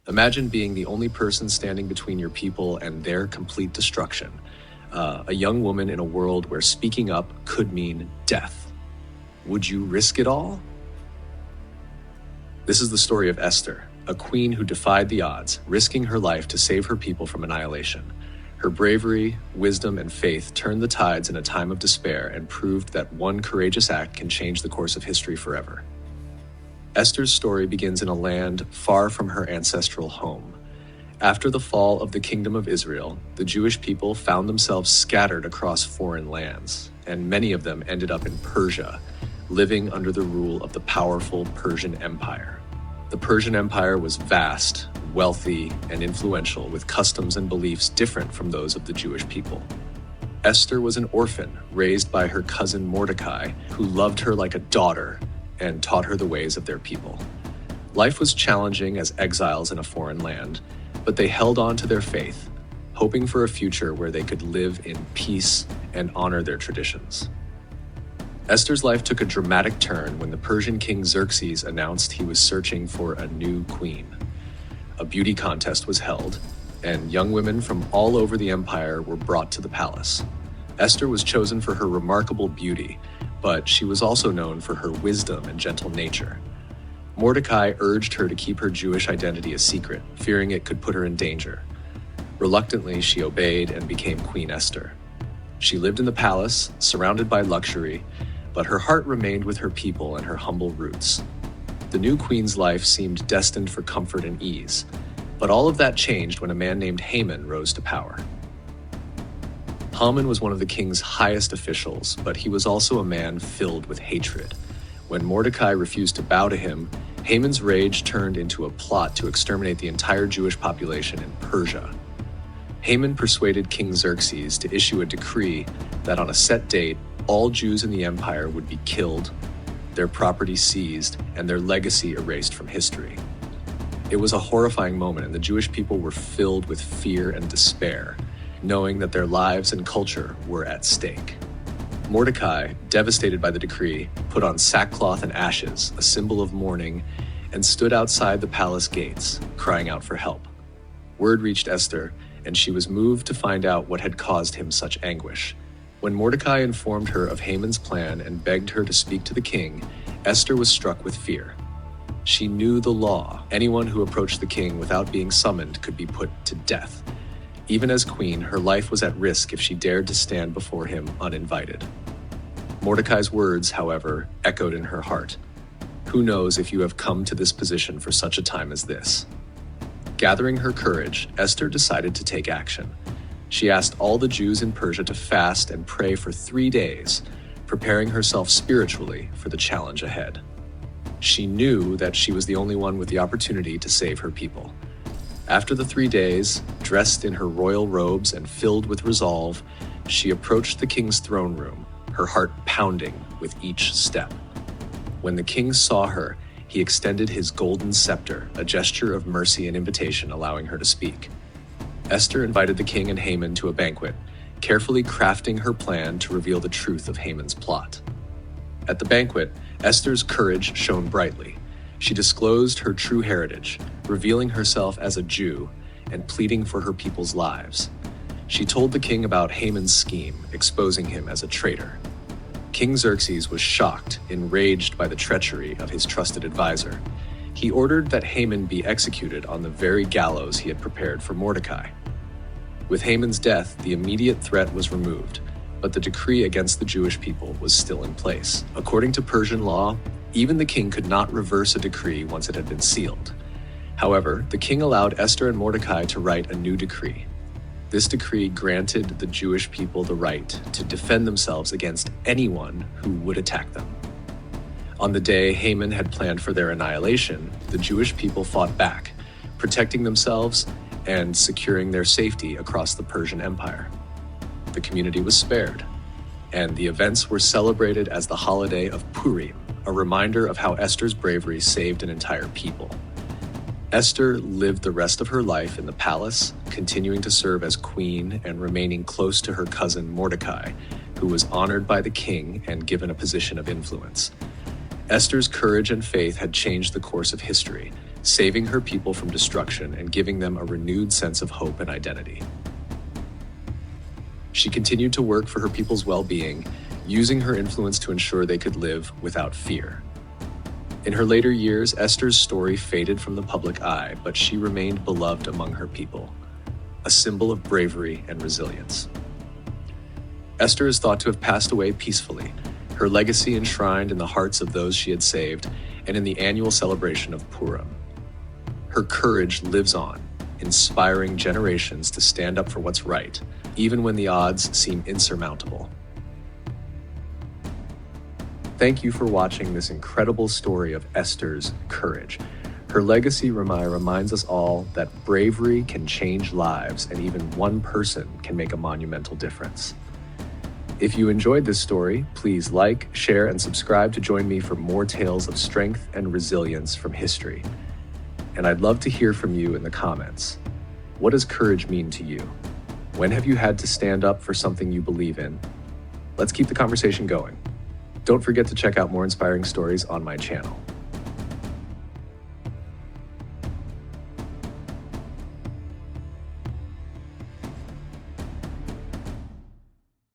Imagine being the only person standing between your people and their complete destruction. A young woman in a world where speaking up could mean death. Would you risk it all? This is the story of Esther, a queen who defied the odds, risking her life to save her people from annihilation. Her bravery, wisdom, and faith turned the tides in a time of despair and proved that one courageous act can change the course of history forever. Esther's story begins in a land far from her ancestral home. After the fall of the Kingdom of Israel, the Jewish people found themselves scattered across foreign lands, and many of them ended up in Persia, living under the rule of the powerful Persian Empire. The Persian Empire was vast, wealthy, and influential, with customs and beliefs different from those of the Jewish people. Esther was an orphan raised by her cousin Mordecai, who loved her like a daughter and taught her the ways of their people. Life was challenging as exiles in a foreign land, but they held on to their faith, hoping for a future where they could live in peace and honor their traditions. Esther's life took a dramatic turn when the Persian king Xerxes announced he was searching for a new queen. A beauty contest was held, and young women from all over the empire were brought to the palace. Esther was chosen for her remarkable beauty, but she was also known for her wisdom and gentle nature. Mordecai urged her to keep her Jewish identity a secret, fearing it could put her in danger. Reluctantly, she obeyed and became Queen Esther. She lived in the palace, surrounded by luxury, but her heart remained with her people and her humble roots. The new queen's life seemed destined for comfort and ease, but all of that changed when a man named Haman rose to power. Haman was one of the king's highest officials, but he was also a man filled with hatred. When Mordecai refused to bow to him, Haman's rage turned into a plot to exterminate the entire Jewish population in Persia. Haman persuaded King Xerxes to issue a decree that on a set date, all Jews in the empire would be killed, their property seized, and their legacy erased from history. It was a horrifying moment, and the Jewish people were filled with fear and despair, knowing that their lives and culture were at stake. Mordecai, devastated by the decree, put on sackcloth and ashes, a symbol of mourning, and stood outside the palace gates, crying out for help. Word reached Esther, and she was moved to find out what had caused him such anguish. When Mordecai informed her of Haman's plan and begged her to speak to the king, Esther was struck with fear. She knew the law. Anyone who approached the king without being summoned could be put to death. Even as queen, her life was at risk if she dared to stand before him uninvited. Mordecai's words, however, echoed in her heart. Who knows if you have come to this position for such a time as this? Gathering her courage, Esther decided to take action. She asked all the Jews in Persia to fast and pray for 3 days, preparing herself spiritually for the challenge ahead. She knew that she was the only one with the opportunity to save her people. After the 3 days, dressed in her royal robes and filled with resolve, she approached the king's throne room, her heart pounding with each step. When the king saw her, he extended his golden scepter, a gesture of mercy and invitation, allowing her to speak. Esther invited the king and Haman to a banquet, carefully crafting her plan to reveal the truth of Haman's plot. At the banquet, Esther's courage shone brightly. She disclosed her true heritage, revealing herself as a Jew and pleading for her people's lives. She told the king about Haman's scheme, exposing him as a traitor. King Xerxes was shocked, enraged by the treachery of his trusted advisor. He ordered that Haman be executed on the very gallows he had prepared for Mordecai. With Haman's death, the immediate threat was removed, but the decree against the Jewish people was still in place. According to Persian law, even the king could not reverse a decree once it had been sealed. However, the king allowed Esther and Mordecai to write a new decree. This decree granted the Jewish people the right to defend themselves against anyone who would attack them. On the day Haman had planned for their annihilation, the Jewish people fought back, protecting themselves and securing their safety across the Persian Empire. The community was spared, and the events were celebrated as the holiday of Purim, a reminder of how Esther's bravery saved an entire people. Esther lived the rest of her life in the palace, continuing to serve as queen and remaining close to her cousin Mordecai, who was honored by the king and given a position of influence. Esther's courage and faith had changed the course of history, saving her people from destruction and giving them a renewed sense of hope and identity. She continued to work for her people's well-being, using her influence to ensure they could live without fear. In her later years, Esther's story faded from the public eye, but she remained beloved among her people, a symbol of bravery and resilience. Esther is thought to have passed away peacefully, her legacy enshrined in the hearts of those she had saved and in the annual celebration of Purim. Her courage lives on, inspiring generations to stand up for what's right, even when the odds seem insurmountable. Thank you for watching this incredible story of Esther's courage. Her legacy reminds us all that bravery can change lives, and even one person can make a monumental difference. If you enjoyed this story, please like, share, and subscribe to join me for more tales of strength and resilience from history. And I'd love to hear from you in the comments. What does courage mean to you? When have you had to stand up for something you believe in? Let's keep the conversation going. Don't forget to check out more inspiring stories on my channel.